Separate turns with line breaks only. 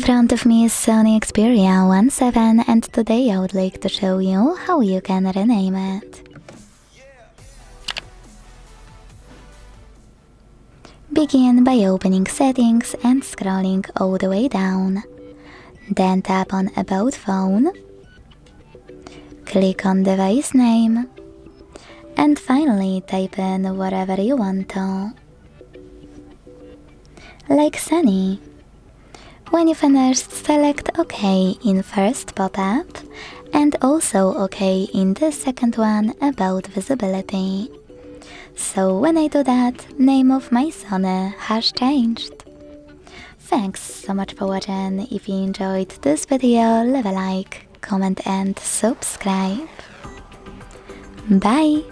front of me is SONY Xperia 17 and today I would like to show you how you can rename it. Begin by opening Settings and scrolling all the way down. Then tap on About Phone, click on Device Name, and finally type in whatever you want to. Like Sunny. When you finished, select OK in first pop-up and also OK in the second one about visibility. So when I do that, name of my SONY has changed. Thanks so much for watching. If you enjoyed this video, leave a like, comment and subscribe. Bye!